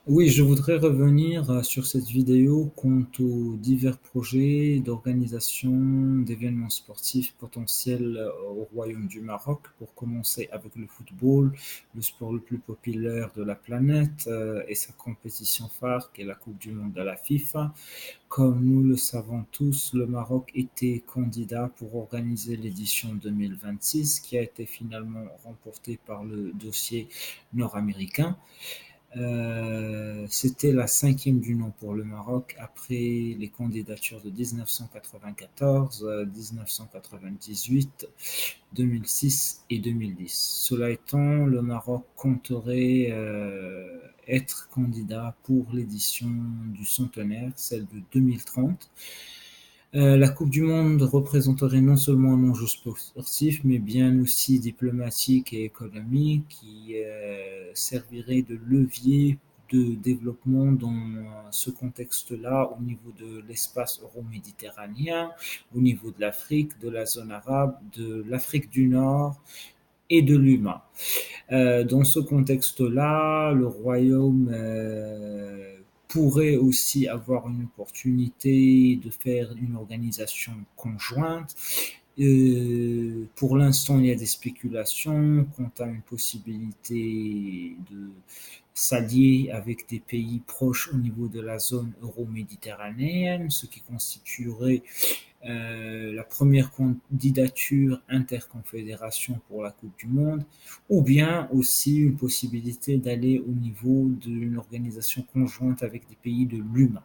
Oui, je voudrais revenir sur cette vidéo quant aux divers projets d'organisation d'événements sportifs potentiels au Royaume du Maroc. Pour commencer avec le football, le sport le plus populaire de la planète et sa compétition phare qui est la Coupe du Monde de la FIFA. Comme nous le savons tous, le Maroc était candidat pour organiser l'édition 2026 qui a été finalement remportée par le dossier nord-américain. C'était la cinquième du nom pour le Maroc après les candidatures de 1994, 1998, 2006 et 2010. Cela étant, le Maroc compterait être candidat pour l'édition du centenaire, celle de 2030. La Coupe du Monde représenterait non seulement un enjeu sportif, mais bien aussi diplomatique et économique qui servirait de levier de développement dans ce contexte-là au niveau de l'espace euro-méditerranéen, au niveau de l'Afrique, de la zone arabe, de l'Afrique du Nord et de l'UMA. Dans ce contexte-là, le Royaume pourrait aussi avoir une opportunité de faire une organisation conjointe. Pour l'instant, il y a des spéculations quant à une possibilité de s'allier avec des pays proches au niveau de la zone euro-méditerranéenne, ce qui constituerait la première candidature interconfédération pour la Coupe du Monde, ou bien aussi une possibilité d'aller au niveau d'une organisation conjointe avec des pays de l'UMA.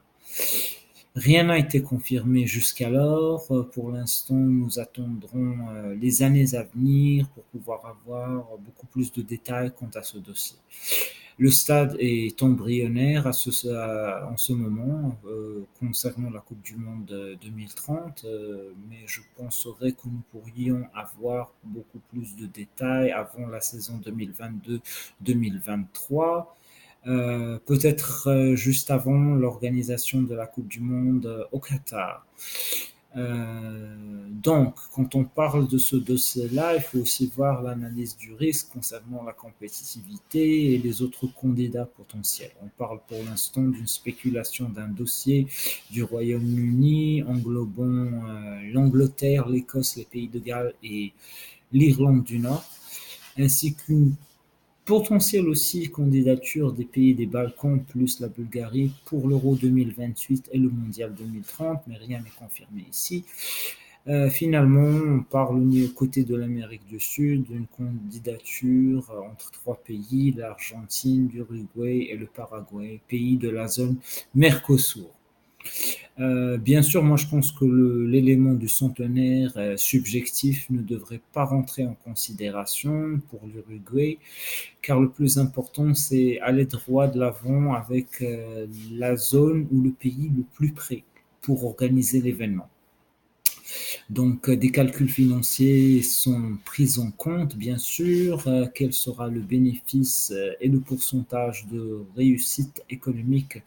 Rien n'a été confirmé jusqu'alors. Pour l'instant, nous attendrons les années à venir pour pouvoir avoir beaucoup plus de détails quant à ce dossier. Le stade est embryonnaire en ce moment concernant la Coupe du Monde 2030, mais je penserais que nous pourrions avoir beaucoup plus de détails avant la saison 2022-2023. Peut-être juste avant l'organisation de la Coupe du Monde au Qatar. Donc, quand on parle de ce dossier-là, il faut aussi voir l'analyse du risque concernant la compétitivité et les autres candidats potentiels. On parle pour l'instant d'une spéculation d'un dossier du Royaume-Uni englobant l'Angleterre, l'Écosse, les Pays de Galles et l'Irlande du Nord, ainsi qu'une potentielle aussi candidature des pays des Balkans plus la Bulgarie pour l'Euro 2028 et le Mondial 2030, mais rien n'est confirmé ici. Finalement, on parle au côté de l'Amérique du Sud d'une candidature entre trois pays, l'Argentine, l'Uruguay et le Paraguay, pays de la zone Mercosur. Bien sûr, moi je pense que l'élément du centenaire subjectif ne devrait pas rentrer en considération pour l'Uruguay, car le plus important c'est aller droit de l'avant avec la zone ou le pays le plus près pour organiser l'événement. Donc, des calculs financiers sont pris en compte, bien sûr. Quel sera le bénéfice et le pourcentage de réussite économique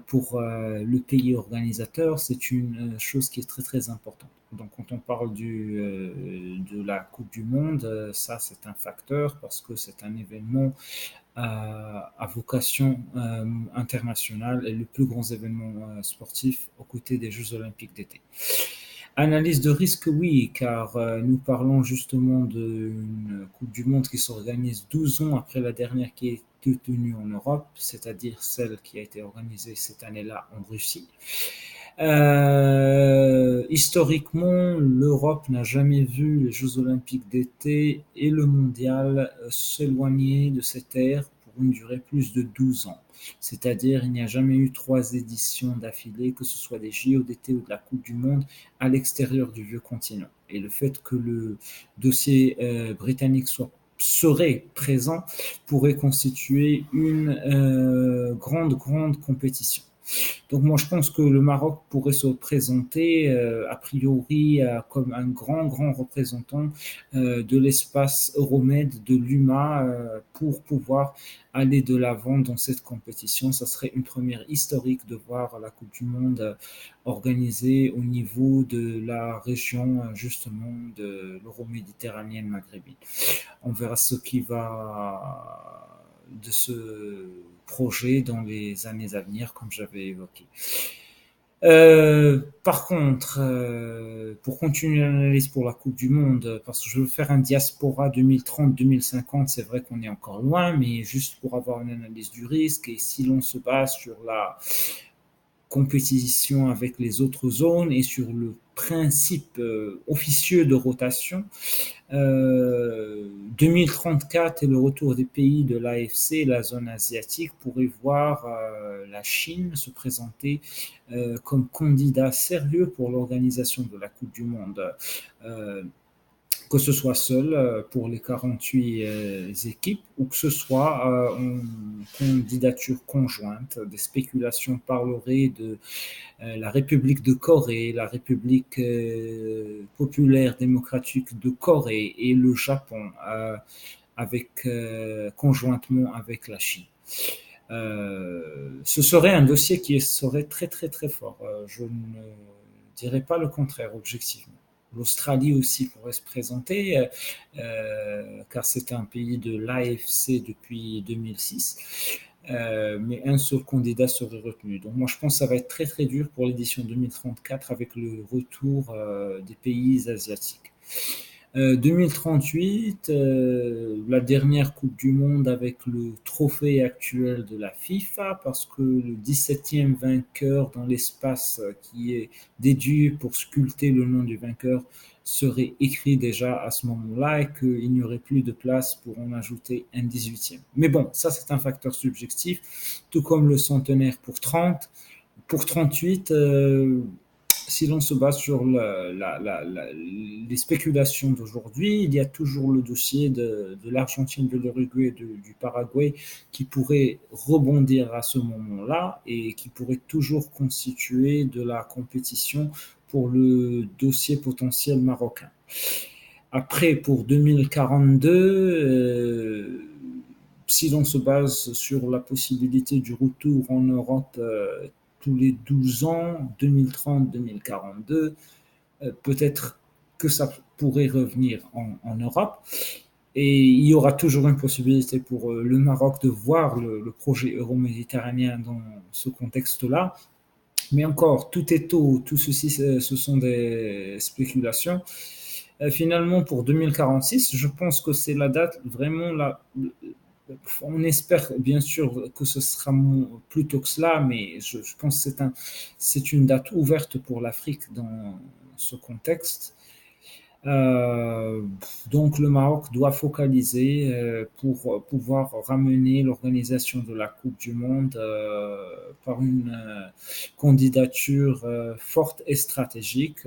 pour le pays organisateur? C'est une chose qui est très, très importante. Donc, quand on parle de la Coupe du Monde, ça, c'est un facteur parce que c'est un événement à vocation internationale et le plus grand événement sportif aux côtés des Jeux olympiques d'été. Analyse de risque, oui, car nous parlons justement d'une Coupe du Monde qui s'organise 12 ans après la dernière qui est tenue en Europe, c'est-à-dire celle qui a été organisée cette année-là en Russie. Historiquement, l'Europe n'a jamais vu les Jeux olympiques d'été et le mondial s'éloigner de cette ère pour une durée plus de 12 ans. C'est-à-dire, il n'y a jamais eu trois éditions d'affilée, que ce soit des JO d'été ou de la Coupe du Monde, à l'extérieur du vieux continent. Et le fait que le dossier britannique serait présent pourrait constituer une grande compétition. Donc moi je pense que le Maroc pourrait se présenter a priori comme un grand représentant de l'espace Euromed, de l'UMA, pour pouvoir aller de l'avant dans cette compétition. Ça serait une première historique de voir la Coupe du Monde organisée au niveau de la région justement de l'Euroméditerranéenne maghrébine. On verra ce qui va de ce projet dans les années à venir, comme j'avais évoqué. Par contre, pour continuer l'analyse pour la Coupe du Monde, parce que je veux faire un diaspora 2030-2050, c'est vrai qu'on est encore loin, mais juste pour avoir une analyse du risque, et si l'on se base sur la compétition avec les autres zones et sur le principe officieux de rotation, 2034 et le retour des pays de l'AFC, la zone asiatique, pourrait voir la Chine se présenter comme candidat sérieux pour l'organisation de la Coupe du Monde. Que ce soit seul pour les 48 équipes ou que ce soit en candidature conjointe. Des spéculations parleraient de la République de Corée, la République populaire démocratique de Corée et le Japon conjointement avec la Chine. Ce serait un dossier qui serait très très très fort. Je ne dirais pas le contraire objectivement. L'Australie aussi pourrait se présenter, car c'est un pays de l'AFC depuis 2006. Mais un seul candidat serait retenu. Donc moi je pense que ça va être très très dur pour l'édition 2034 avec le retour des pays asiatiques. 2038, la dernière Coupe du Monde avec le trophée actuel de la FIFA, parce que le 17e vainqueur dans l'espace qui est déduit pour sculpter le nom du vainqueur serait écrit déjà à ce moment-là et qu'il n'y aurait plus de place pour en ajouter un 18e. Mais bon, ça c'est un facteur subjectif, tout comme le centenaire pour 30. Pour 38, si l'on se base sur les spéculations d'aujourd'hui, il y a toujours le dossier de l'Argentine, de l'Uruguay et du Paraguay qui pourrait rebondir à ce moment-là et qui pourrait toujours constituer de la compétition pour le dossier potentiel marocain. Après, pour 2042, si l'on se base sur la possibilité du retour en Europe tous les 12 ans, 2030-2042, peut-être que ça pourrait revenir en Europe. Et il y aura toujours une possibilité pour le Maroc de voir le projet euro-méditerranéen dans ce contexte-là. Mais encore, tout est tôt, tout ceci, ce sont des spéculations. Finalement, pour 2046, je pense que c'est la date vraiment on espère bien sûr que ce sera plus tôt que cela, mais je pense que c'est une date ouverte pour l'Afrique dans ce contexte. Euh, donc le Maroc doit focaliser pour pouvoir ramener l'organisation de la Coupe du Monde par une candidature forte et stratégique.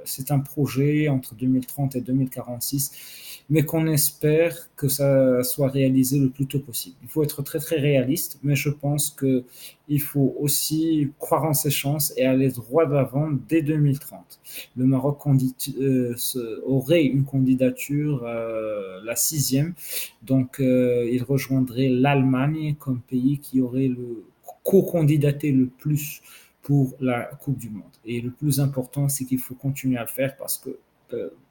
C'est un projet entre 2030 et 2046, mais qu'on espère que ça soit réalisé le plus tôt possible. Il faut être très très réaliste, mais je pense qu'il faut aussi croire en ses chances et aller droit de l'avant dès 2030. Le Maroc aurait une candidature, la sixième, donc il rejoindrait l'Allemagne comme pays qui aurait le co-candidaté le plus pour la Coupe du Monde. Et le plus important, c'est qu'il faut continuer à le faire parce que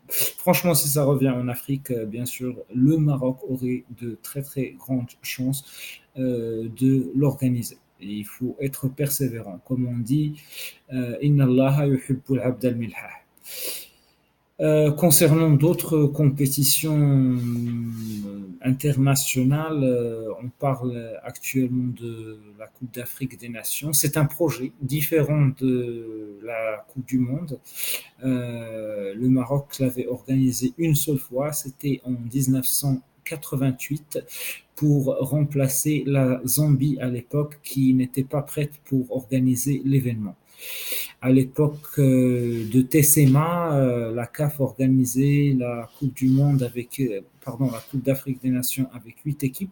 franchement, si ça revient en Afrique, bien sûr, le Maroc aurait de très très grandes chances de l'organiser. Et il faut être persévérant. Comme on dit, Inna Allah yuhibbul abd al-milhah. Concernant d'autres compétitions internationales, on parle actuellement de la Coupe d'Afrique des Nations. C'est un projet différent de la Coupe du Monde. Le Maroc l'avait organisé une seule fois, c'était en 1988 pour remplacer la Zambie à l'époque qui n'était pas prête pour organiser l'événement. À l'époque de Tessema, la CAF organisait la Coupe du Monde la Coupe d'Afrique des Nations avec 8 équipes.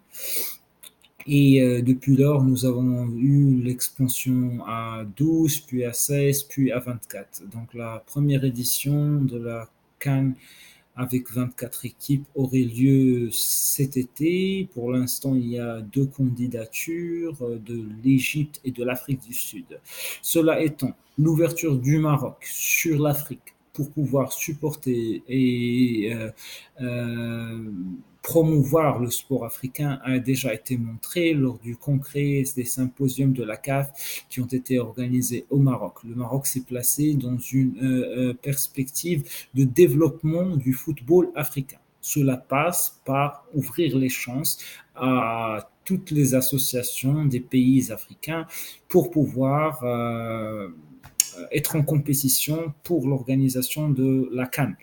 Et depuis lors, nous avons eu l'expansion à 12, puis à 16, puis à 24. Donc la première édition de la CAN avec 24 équipes aurait lieu cet été. Pour l'instant, il y a 2 candidatures de l'Égypte et de l'Afrique du Sud. Cela étant, l'ouverture du Maroc sur l'Afrique pour pouvoir supporter et promouvoir le sport africain a déjà été montré lors du congrès des symposiums de la CAF qui ont été organisés au Maroc. Le Maroc s'est placé dans une perspective de développement du football africain. Cela passe par ouvrir les chances à toutes les associations des pays africains pour pouvoir être en compétition pour l'organisation de la CAN.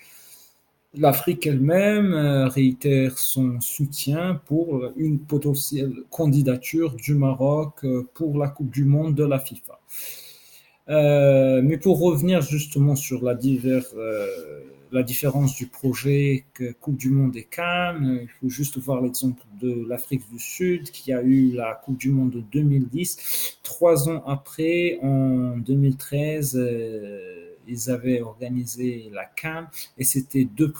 L'Afrique elle-même réitère son soutien pour une potentielle candidature du Maroc pour la Coupe du Monde de la FIFA. Mais pour revenir justement sur la différence du projet que Coupe du Monde et CAN, il faut juste voir l'exemple de l'Afrique du Sud qui a eu la Coupe du Monde de 2010. 3 ans après, en 2013, ils avaient organisé la CAN et c'était deux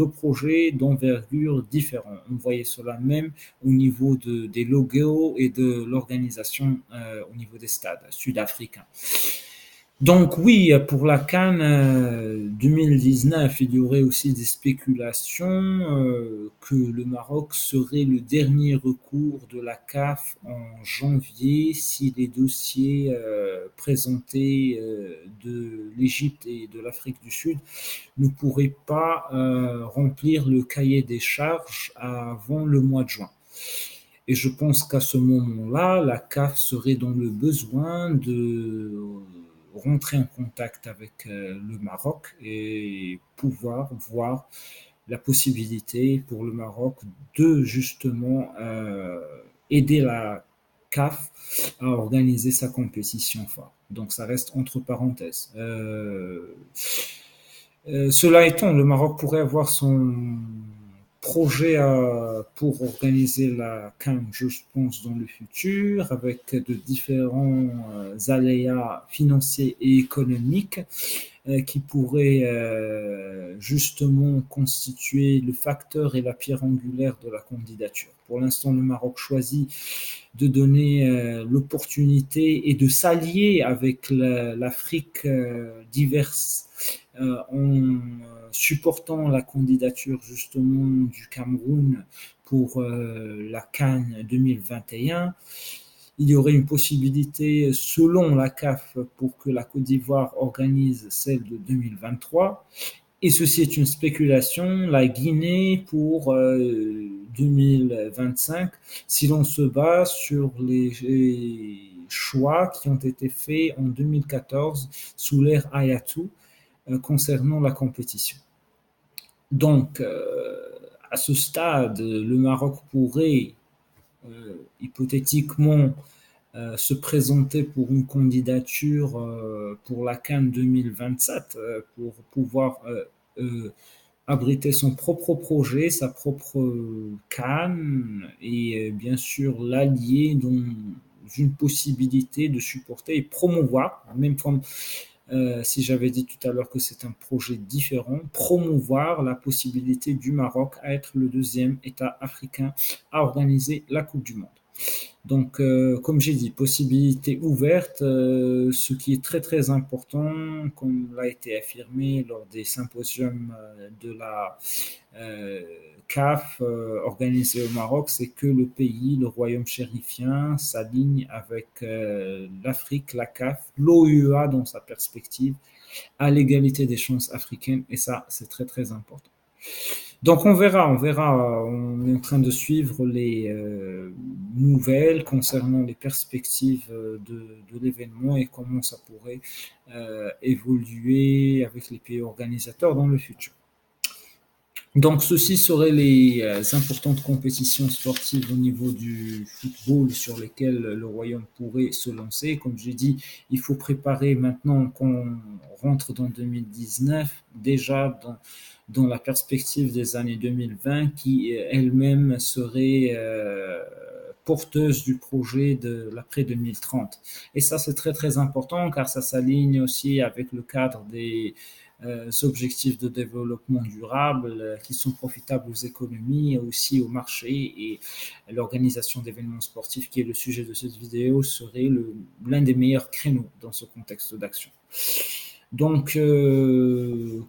projets d'envergure différents. On voyait cela même au niveau des logos et de l'organisation au niveau des stades sud-africains. Donc oui, pour la CAN 2019, il y aurait aussi des spéculations que le Maroc serait le dernier recours de la CAF en janvier si les dossiers présentés de l'Égypte et de l'Afrique du Sud ne pourraient pas remplir le cahier des charges avant le mois de juin. Et je pense qu'à ce moment-là, la CAF serait dans le besoin de rentrer en contact avec le Maroc et pouvoir voir la possibilité pour le Maroc de justement aider la CAF à organiser sa compétition phare. Donc ça reste entre parenthèses. Cela étant, le Maroc pourrait avoir son projet pour organiser la CAN, je pense, dans le futur, avec de différents aléas financiers et économiques qui pourraient justement constituer le facteur et la pierre angulaire de la candidature. Pour l'instant, le Maroc choisit de donner l'opportunité et de s'allier avec l'Afrique diverse en supportant la candidature justement du Cameroun pour la CAN 2021. Il y aurait une possibilité, selon la CAF, pour que la Côte d'Ivoire organise celle de 2023. Et ceci est une spéculation, la Guinée pour 2025, si l'on se base sur les choix qui ont été faits en 2014 sous l'ère Hayatou concernant la compétition. Donc, à ce stade, le Maroc pourrait hypothétiquement se présenter pour une candidature pour la CAN 2027 pour pouvoir abriter son propre projet, sa propre CAN et bien sûr l'allier dans une possibilité de supporter et promouvoir, même comme si j'avais dit tout à l'heure que c'est un projet différent, promouvoir la possibilité du Maroc à être le deuxième État africain à organiser la Coupe du Monde. Donc, comme j'ai dit, possibilité ouverte, ce qui est très très important, comme l'a été affirmé lors des symposiums de la CAF organisés au Maroc, c'est que le pays, le royaume chérifien, s'aligne avec l'Afrique, la CAF, l'OUA dans sa perspective, à l'égalité des chances africaines, et ça, c'est très très important. Donc on verra. On est en train de suivre les nouvelles concernant les perspectives de l'événement et comment ça pourrait évoluer avec les pays organisateurs dans le futur. Donc ceci seraient les importantes compétitions sportives au niveau du football sur lesquelles le Royaume pourrait se lancer. Comme j'ai dit, il faut préparer maintenant qu'on rentre dans 2019, déjà dans la perspective des années 2020 qui elle-même serait porteuse du projet de l'après 2030. Et ça, c'est très très important car ça s'aligne aussi avec le cadre des objectifs de développement durable qui sont profitables aux économies et aussi au marché, et l'organisation d'événements sportifs qui est le sujet de cette vidéo serait l'un des meilleurs créneaux dans ce contexte d'action. Donc,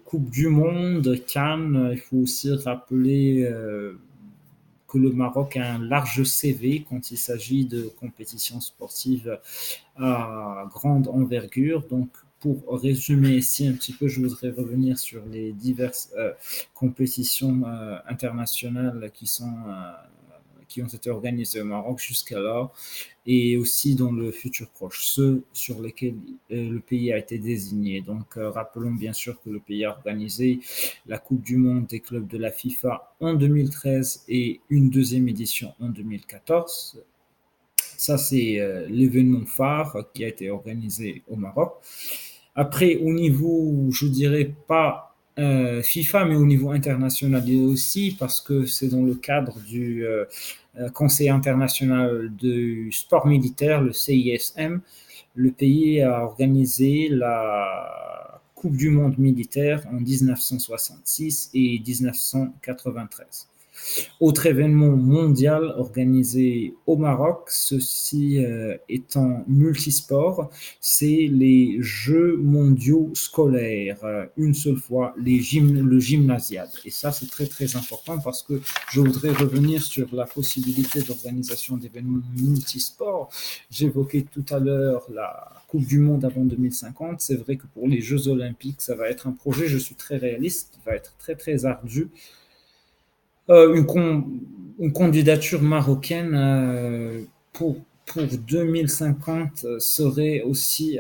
Coupe du Monde, Cannes, il faut aussi rappeler que le Maroc a un large CV quand il s'agit de compétitions sportives à grande envergure. Donc, pour résumer ici un petit peu, je voudrais revenir sur les diverses compétitions internationales qui ont été organisées au Maroc jusqu'alors et aussi dans le futur proche, ceux sur lesquels le pays a été désigné. Donc, rappelons bien sûr que le pays a organisé la Coupe du Monde des clubs de la FIFA en 2013 et une deuxième édition en 2014. Ça, c'est l'événement phare qui a été organisé au Maroc. Après, au niveau, je dirais pas FIFA, mais au niveau international aussi, parce que c'est dans le cadre du Conseil international du sport militaire, le CISM, le pays a organisé la Coupe du monde militaire en 1966 et 1993. Autre événement mondial organisé au Maroc, ceci étant multisport, c'est les Jeux mondiaux scolaires, une seule fois, le gymnasiade. Et ça, c'est très très important parce que je voudrais revenir sur la possibilité d'organisation d'événements multisports. J'évoquais tout à l'heure la Coupe du Monde avant 2050. C'est vrai que pour les Jeux Olympiques, ça va être un projet, je suis très réaliste, qui va être très très ardu. Euh, une, con- une candidature marocaine pour 2050 serait aussi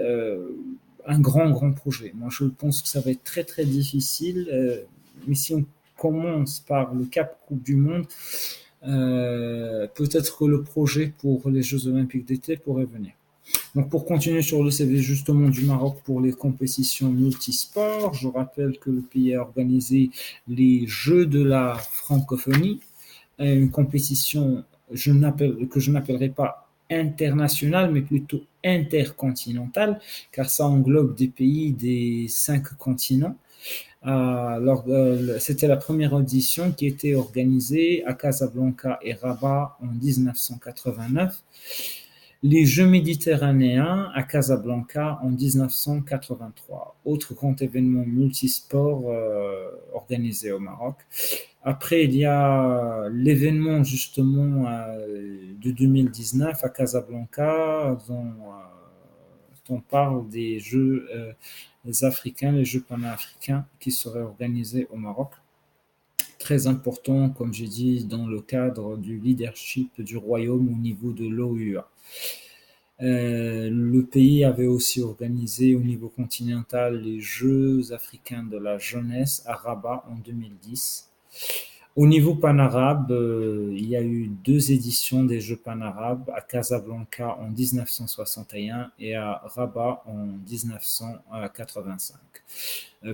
un grand, grand projet. Moi, je pense que ça va être très, très difficile. Mais si on commence par le cap Coupe du Monde, peut-être que le projet pour les Jeux Olympiques d'été pourrait venir. Donc pour continuer sur le CV justement du Maroc pour les compétitions multisports, je rappelle que le pays a organisé les Jeux de la francophonie, une compétition que je n'appellerai pas internationale, mais plutôt intercontinentale, car ça englobe des pays des 5 continents. C'était la première audition qui était organisée à Casablanca et Rabat en 1989, les Jeux méditerranéens à Casablanca en 1983, autre grand événement multisport organisé au Maroc. Après, il y a l'événement justement de 2019 à Casablanca, dont on parle des Jeux africains, les Jeux panafricains qui seraient organisés au Maroc. Très important, comme j'ai dit, dans le cadre du leadership du royaume au niveau de l'OUA. Le pays avait aussi organisé au niveau continental les Jeux africains de la jeunesse à Rabat en 2010. Au niveau panarabe, il y a eu 2 éditions des Jeux panarabes à Casablanca en 1961 et à Rabat en 1985.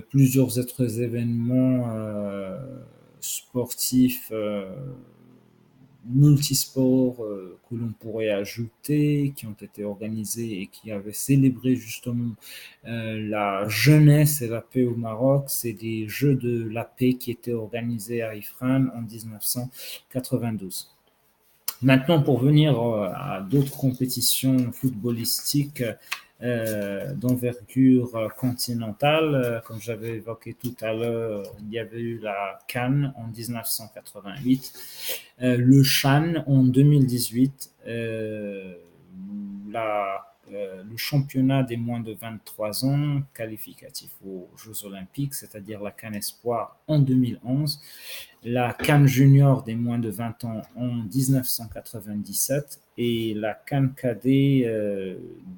Plusieurs autres événements sportifs multisports que l'on pourrait ajouter, qui ont été organisés et qui avaient célébré justement la jeunesse et la paix au Maroc. C'est des Jeux de la paix qui étaient organisés à Ifrane en 1992. Maintenant, pour venir à d'autres compétitions footballistiques d'envergure continentale, comme j'avais évoqué tout à l'heure, il y avait eu la Cannes en 1988, le Chan en 2018, le championnat des moins de 23 ans qualificatif aux Jeux Olympiques, c'est-à-dire la Cannes Espoir en 2011, la Cannes Junior des moins de 20 ans en 1997 et la Cannes Cadet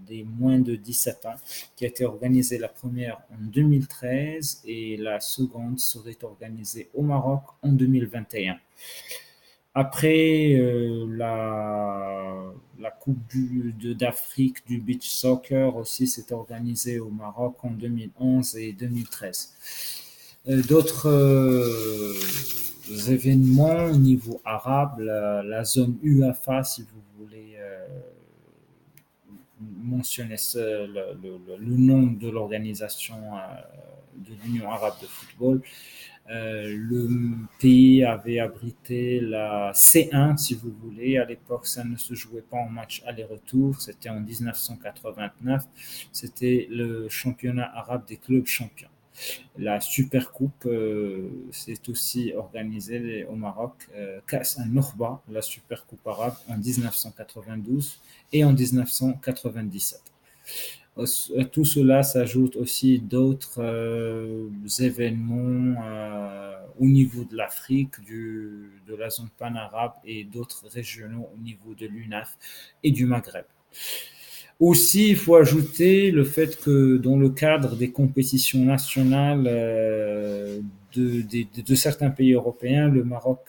des moins de 17 ans qui a été organisée la première en 2013 et la seconde serait organisée au Maroc en 2021. Après la Coupe d'Afrique du beach soccer aussi s'est organisée au Maroc en 2011 et 2013. D'autres événements au niveau arabe, la zone UAFA, si vous voulez mentionner le nom de l'organisation de l'Union arabe de football, Le pays avait abrité la C1, si vous voulez. À l'époque, ça ne se jouait pas en match aller-retour. C'était en 1989. C'était le championnat arabe des clubs champions. La Super Coupe s'est aussi organisée au Maroc, Kas al-Nokhba, la Super Coupe arabe en 1992 et en 1997. À tout cela s'ajoute aussi d'autres événements au niveau de l'Afrique, de la zone pan-arabe et d'autres régionaux au niveau de l'UNAF et du Maghreb. Aussi, il faut ajouter le fait que dans le cadre des compétitions nationales de certains pays européens, le Maroc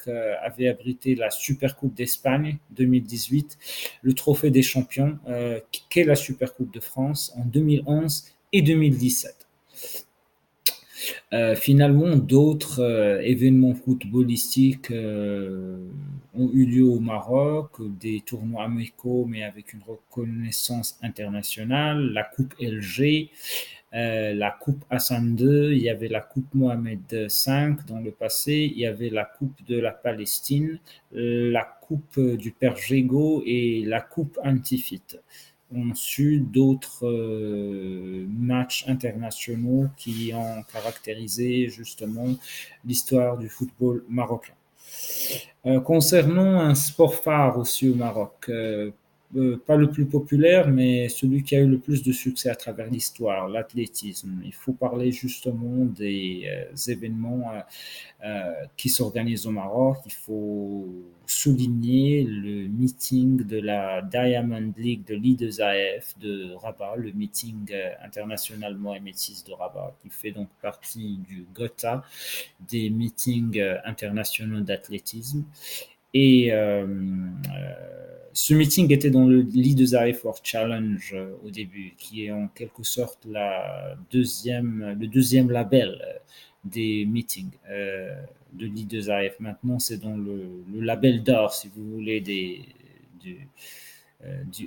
avait abrité la Supercoupe d'Espagne 2018, le Trophée des champions, qu'est la Supercoupe de France en 2011 et 2017. Finalement, d'autres événements footballistiques ont eu lieu au Maroc, des tournois amicaux mais avec une reconnaissance internationale, la Coupe LG, la Coupe Hassan II, il y avait la Coupe Mohamed V dans le passé, il y avait la Coupe de la Palestine, la Coupe du Père Gégo et la Coupe Antifit ont su d'autres matchs internationaux qui ont caractérisé justement l'histoire du football marocain. Concernant un sport phare aussi au Maroc, pas le plus populaire, mais celui qui a eu le plus de succès à travers l'histoire, l'athlétisme. Il faut parler justement des événements qui s'organisent au Maroc. Il faut souligner le meeting de la Diamond League de l'I2AF de Rabat, le meeting international Mohamed VI de Rabat, qui fait donc partie du GOTA, des meetings internationaux d'athlétisme. Et ce meeting était dans le l'I2AF World Challenge au début, qui est en quelque sorte le deuxième label des meetings de l'I2AF. Maintenant, c'est dans le label d'or, si vous voulez, du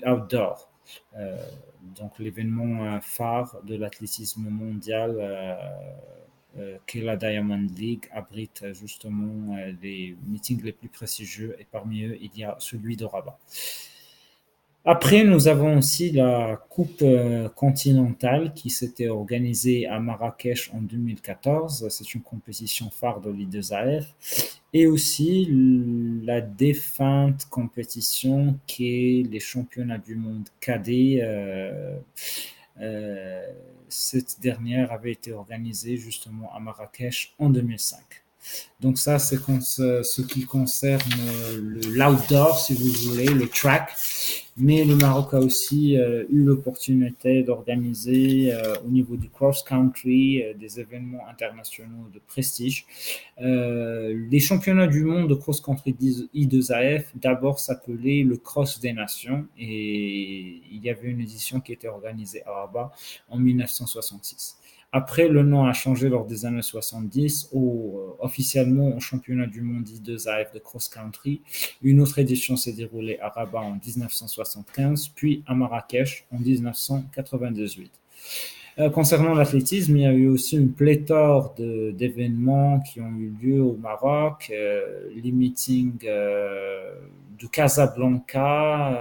outdoor. Euh, donc l'événement phare de l'athlétisme mondial que la Diamond League abrite justement les meetings les plus prestigieux et parmi eux il y a celui de Rabat. Après, nous avons aussi la Coupe continentale qui s'était organisée à Marrakech en 2014. C'est une compétition phare de l'I2AF. Et aussi la défunte compétition qui est les championnats du monde cadet. Euh, cette dernière avait été organisée justement à Marrakech en 2005. Donc ça, c'est ce qui concerne l'outdoor, si vous voulez, le track. Mais le Maroc a aussi eu l'opportunité d'organiser au niveau du cross-country des événements internationaux de prestige. Les championnats du monde de cross-country I2AF d'abord s'appelaient le Cross des Nations et il y avait une édition qui était organisée à Rabat en 1966. Après, le nom a changé lors des années 70 officiellement au championnat du monde I2AF de cross-country. Une autre édition s'est déroulée à Rabat en 1975, puis à Marrakech en 1998. Concernant l'athlétisme, il y a eu aussi une pléthore d'événements qui ont eu lieu au Maroc. Les meetings de Casablanca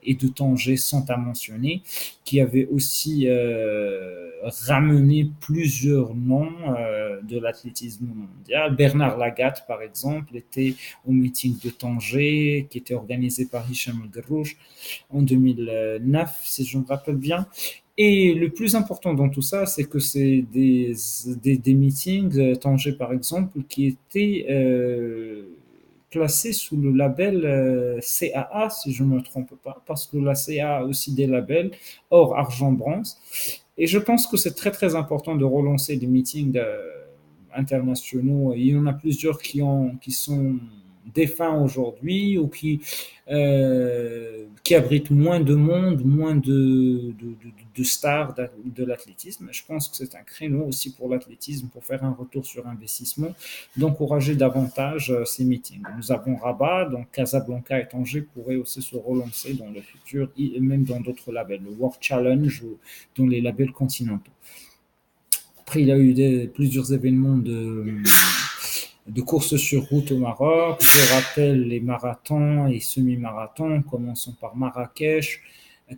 et de Tanger sont à mentionner, qui avaient aussi ramené plusieurs noms de l'athlétisme mondial. Bernard Lagat, par exemple, était au meeting de Tanger, qui était organisé par Hicham El-Garrouch en 2009, si je me rappelle bien. Et le plus important dans tout ça, c'est que c'est des meetings, Tanger par exemple, qui étaient classés sous le label CAA, si je ne me trompe pas, parce que la CAA a aussi des labels, or argent, bronze. Et je pense que c'est très très important de relancer des meetings internationaux. Il y en a plusieurs qui sont défunts aujourd'hui ou qui abritent moins de monde, moins de stars de l'athlétisme. Je pense que c'est un créneau aussi pour l'athlétisme, pour faire un retour sur investissement, d'encourager davantage ces meetings. Nous avons Rabat, donc Casablanca et Tanger pourraient aussi se relancer dans le futur, et même dans d'autres labels, le World Challenge ou dans les labels continentaux. Après, il y a eu plusieurs événements de courses sur route au Maroc. Je rappelle les marathons et semi-marathons, commençant par Marrakech,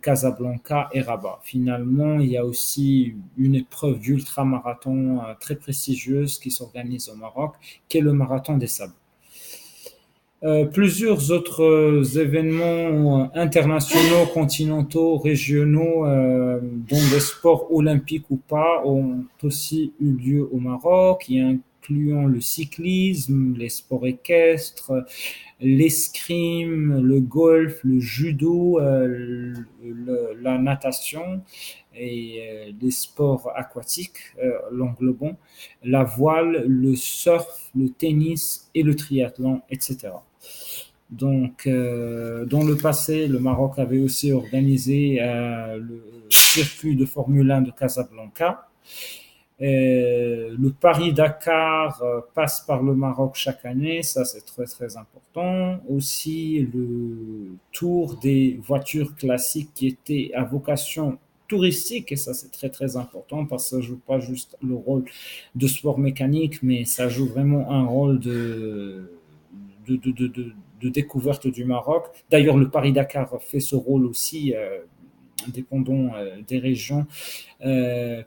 Casablanca et Rabat. Finalement, il y a aussi une épreuve d'ultramarathon très prestigieuse qui s'organise au Maroc, qui est le marathon des Sables. Plusieurs autres événements internationaux, continentaux, régionaux, dont des sports olympiques ou pas, ont aussi eu lieu au Maroc, y incluant le cyclisme, les sports équestres, l'escrime, le golf, le judo, la natation et les sports aquatiques, l'englobant, la voile, le surf, le tennis et le triathlon, etc. Donc, dans le passé, le Maroc avait aussi organisé le circuit de Formule 1 de Casablanca. Le Paris-Dakar passe par le Maroc chaque année, ça c'est très très important. Aussi le Tour des voitures classiques qui était à vocation touristique, et ça c'est très très important parce que ça joue pas juste le rôle de sport mécanique, mais ça joue vraiment un rôle de, de, de, de, de découverte du Maroc. D'ailleurs, le Paris-Dakar fait ce rôle aussi, dépendant des régions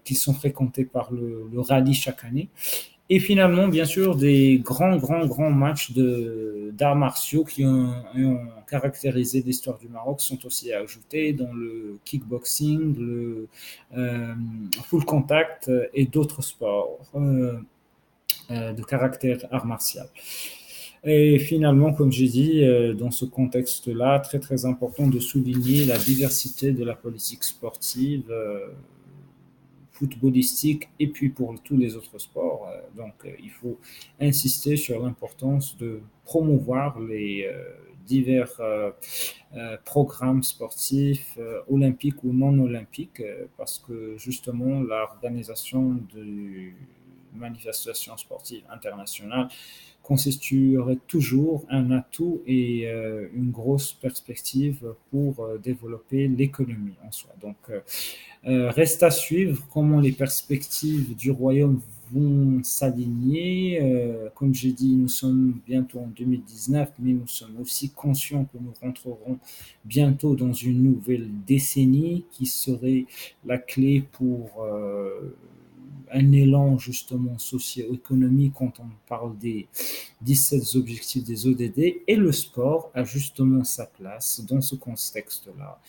qui sont fréquentées par le rallye chaque année. Et finalement, bien sûr, des grands matchs d'arts martiaux qui ont caractérisé l'histoire du Maroc sont aussi ajoutés dans le kickboxing, le full contact et d'autres sports de caractère art martial. Et finalement, comme j'ai dit, dans ce contexte-là, très très important de souligner la diversité de la politique sportive footballistique et puis pour tous les autres sports. Donc, il faut insister sur l'importance de promouvoir les divers programmes sportifs, olympiques ou non olympiques, parce que justement, l'organisation de manifestations sportives internationales constituerait toujours un atout et une grosse perspective pour développer l'économie en soi. Donc, reste à suivre comment les perspectives du royaume vont s'aligner. Comme j'ai dit, nous sommes bientôt en 2019, mais nous sommes aussi conscients que nous rentrerons bientôt dans une nouvelle décennie qui serait la clé pour un élan justement socio-économique quand on parle des 17 objectifs des ODD, et le sport a justement sa place dans ce contexte-là,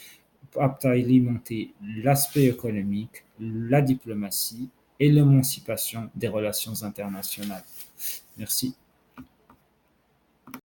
apte à alimenter l'aspect économique, la diplomatie et l'émancipation des relations internationales. Merci.